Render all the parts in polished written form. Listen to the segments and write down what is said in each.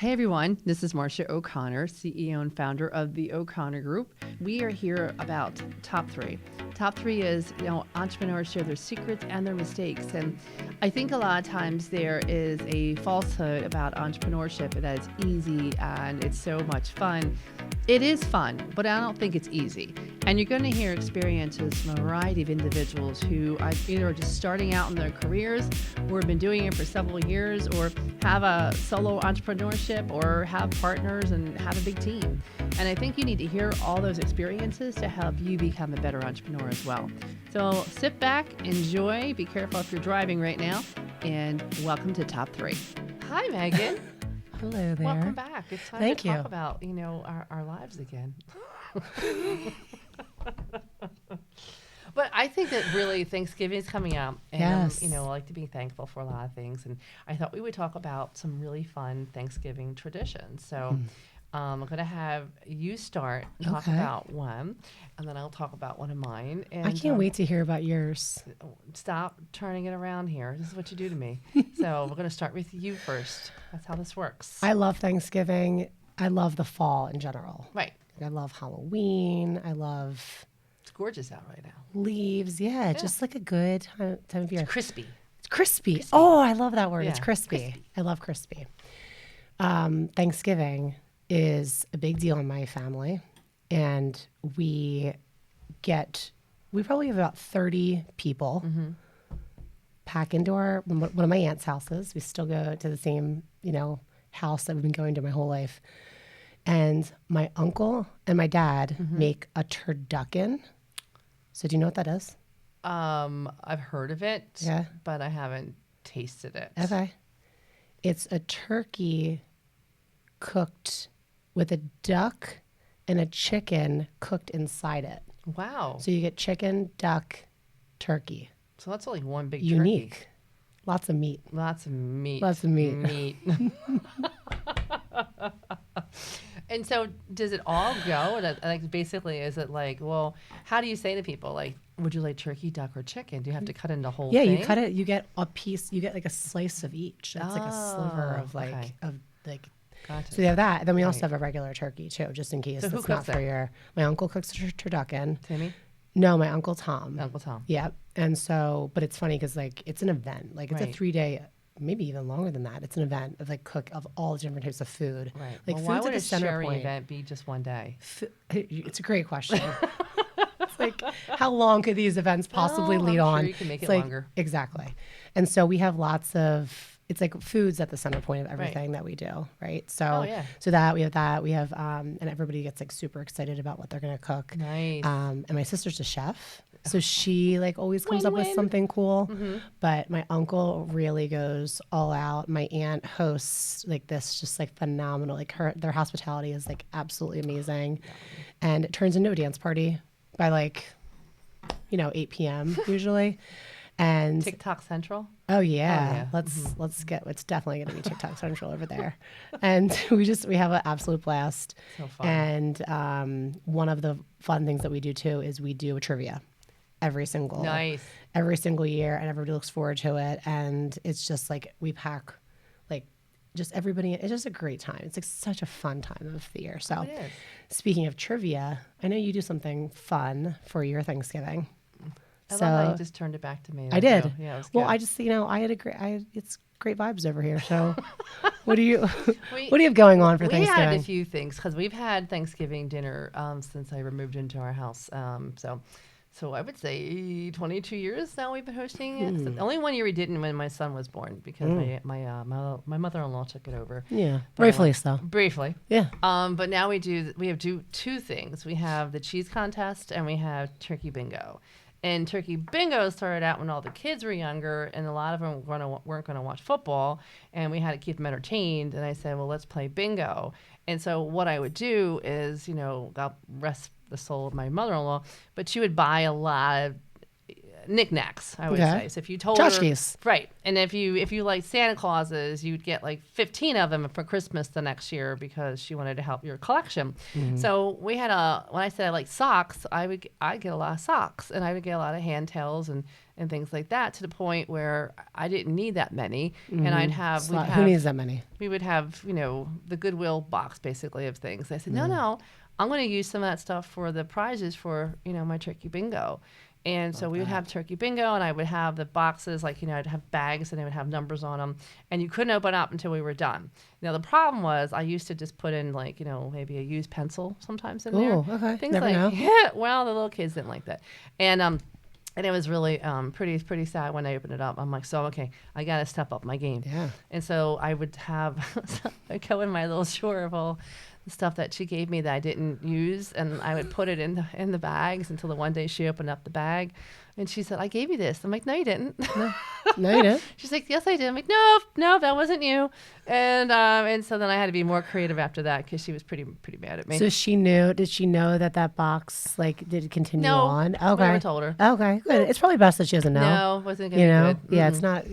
Hey everyone, this is Marcia O'Connor, CEO and founder of the O'Connor Group. We are here about top three. Top three is, entrepreneurs share their secrets and their mistakes. And I think a lot of times there is a falsehood about entrepreneurship that it's easy and it's so much fun. It is fun, but I don't think it's easy. And you're going to hear experiences from a variety of individuals who either are just starting out in their careers or have been doing it for several years or have a solo entrepreneurship or have partners and have a big team. And I think you need to hear all those experiences to help you become a better entrepreneur as well. So sit back, enjoy, be careful if you're driving right now, and welcome to Top 3. Hi, Megan. Hello there. Welcome back. It's time to talk about, our lives again. But I think that really Thanksgiving is coming up, and yes. I like to be thankful for a lot of things, and I thought we would talk about some really fun Thanksgiving traditions. So I'm going to have you start and talk about one, and then I'll talk about one of mine. And I can't wait to hear about yours. Stop turning it around here. This is what you do to me. So we're going to start with you first. That's how this works. I love Thanksgiving. I love the fall in general. Right. I love Halloween. I love... It's gorgeous out right now. Leaves. Yeah, just like a good time of year. It's crispy. It's crispy. Oh, I love that word. Yeah, it's crispy. crispy. I love crispy. Thanksgiving is a big deal in my family. And we probably have about 30 people pack into one of my aunt's houses. We still go to the same, house that we've been going to my whole life. And my uncle and my dad make a turducken. So do you know what that is? I've heard of it, but I haven't tasted it. Okay. It's a turkey cooked with a duck and a chicken cooked inside it. Wow. So you get chicken, duck, turkey. So that's only one big Unique. turkey. Lots of meat. Lots of meat. Lots of meat. Meat. And so does it all go? Like basically, is it like, well, how do you say to people, like, would you like turkey, duck, or chicken? Do you have to cut into whole thing? Yeah, you cut it. You get a piece. You get like a slice of each. It's like a sliver of Gotcha. So you have that. Then we also have a regular turkey too, just in case So who it's not cooks for it? your. My uncle cooks the turducken. Timmy? No, my Uncle Tom. Uncle Tom. Yeah. And so, but it's funny because like it's an event. Like it's a 3-day, maybe even longer than that. It's an event of like cook of all different types of food. Right. Like Well, why food's would at a the center sharing point. event be just one day? It's a great question. It's like, how long could these events possibly lead I'm on? sure you can make it It's like, longer. Exactly. And so we have lots of, it's like food's at the center point of everything that we do, right? So, so that we have, and everybody gets like super excited about what they're going to cook. Nice. And my sister's a chef, so she like always comes up with something cool. But my uncle really goes all out. My aunt hosts like this, just like phenomenal. Like their hospitality is like absolutely amazing, and it turns into a dance party by like, 8 p.m. usually. And TikTok Central? Oh yeah. Let's get, it's definitely going to be TikTok Central over there. And we have an absolute blast. So fun. And one of the fun things that we do too is we do a trivia every single year, and everybody looks forward to it. And it's just like we pack like just everybody. It's just a great time. It's like such a fun time of the year. So speaking of trivia, I know you do something fun for your Thanksgiving. I love how you just turned it back to me. I did. Yeah, it was good. Well, I just, I had it's great vibes over here. So what do you have going on for Thanksgiving? We had a few things because we've had Thanksgiving dinner since I moved into our house. So I would say 22 years now we've been hosting it. Only 1 year we didn't when my son was born because my mother-in-law took it over. Yeah, briefly so. Briefly. Yeah. But now we have two things. We have the cheese contest and we have turkey bingo. And turkey bingo started out when all the kids were younger, and a lot of them weren't going to watch football, and we had to keep them entertained. And I said, well, let's play bingo. And so what I would do is, God rest the soul of my mother-in-law, but she would buy a lot of knickknacks, I would Okay. say. So if you told her, Tchotchkes. right, and if you like Santa Clauses, you'd get like 15 of them for Christmas the next year because she wanted to help your collection. So we had when I said I like socks, I'd get a lot of socks, and I would get a lot of hand tails and things like that, to the point where I didn't need that many, and Who needs that many? we would have, the Goodwill box basically of things. I said, no, I'm going to use some of that stuff for the prizes for, my turkey bingo. And so we would have turkey bingo, and I would have the boxes, like, I'd have bags, and they would have numbers on them, and you couldn't open up until we were done. Now, the problem was I used to just put in, like, maybe a used pencil sometimes in there. Oh, okay. Things Never like, know. yeah, well, the little kids didn't like that. And it was really pretty sad when I opened it up. I'm like, so, okay, I got to step up my game. Yeah. And so I would I'd go in my little drawer of all the stuff that she gave me that I didn't use, and I would put it in the bags until the one day she opened up the bag, and she said, I gave you this. I'm like, no, you didn't. No, you didn't. She's like, yes, I did. I'm like, no, that wasn't you. And so then I had to be more creative after that, because she was pretty mad at me. So she knew. Did she know that box did it continue No, on? Okay. never told her. Okay, good. It's probably best that she doesn't know. No, wasn't gonna be good. Yeah, it's not.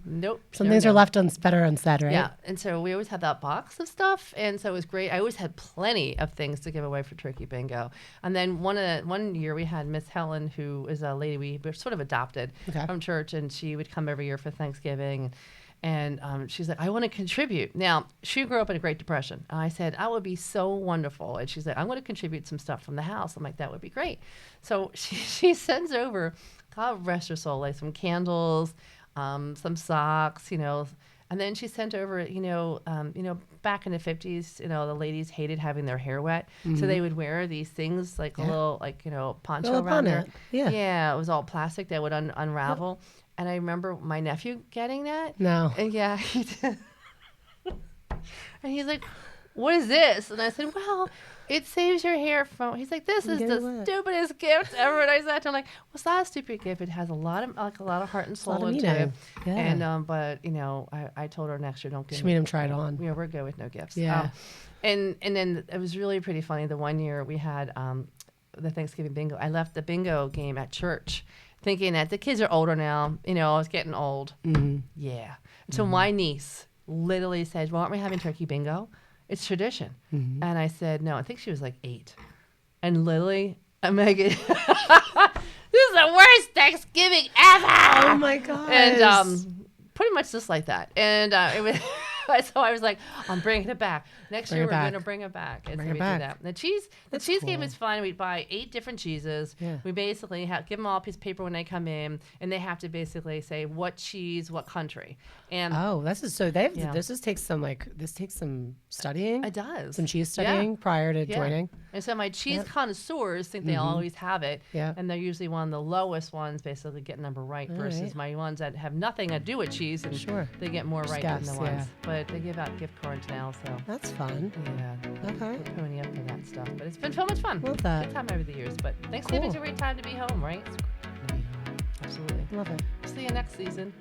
Nope. Some Never things are knew. left better unsaid, right? Yeah, and so we always had that box of stuff, and so it was great. I always had plenty of things to give away for Turkey Bingo. And then one year we had Miss Helen, who is a lady we were sort of adopted from church, and she would come every year for Thanksgiving. And she's like, I want to contribute. Now, she grew up in a Great Depression. And I said, I would be so wonderful. And she's like, I'm going to contribute some stuff from the house. I'm like, that would be great. So she sends over, God rest her soul, like some candles, some socks, And then she sent over, back in the 50s, the ladies hated having their hair wet. So they would wear these things, like a little, poncho around their. Yeah, it was all plastic that would unravel. Yep. And I remember my nephew getting that. No. And yeah, he did. And he's like, what is this? And I said, well, it saves your hair from. He's like, this is the stupidest gift ever. And I said to him, like, well, it's not a stupid gift. It has a lot of heart and soul into it. Yeah. And but I told her next year, don't give. She made him try it on. We're good with no gifts. Yeah. And then it was really pretty funny. The one year we had the Thanksgiving bingo. I left the bingo game at church, thinking that the kids are older now. I was getting old. Mm-hmm. Yeah. So my niece literally said, well, aren't we having turkey bingo? It's tradition. Mm-hmm. And I said, no, I think she was like 8. And literally, Megan, this is the worst Thanksgiving ever. Oh my God. And pretty much just like that. And it was. So I was like, I'm bringing it back. Next year, we're going to bring it back. Bring it back. Do that. The cheese game is fun. We buy 8 different cheeses. Yeah. We basically give them all a piece of paper when they come in, and they have to basically say what cheese, what country. And this takes some studying. It does. Some cheese studying prior to joining. And so my cheese connoisseurs think they always have it. Yeah. And they're usually one of the lowest ones, basically get number right versus my ones that have nothing to do with cheese, and they get more right than the ones. But they give out gift cards now, so that's fun. Yeah. Okay. We're ponying up for that stuff, but it's been so much fun. Love that. Good time over the years, but Thanksgiving's a great time to be home, right? Absolutely. Love it. See you next season.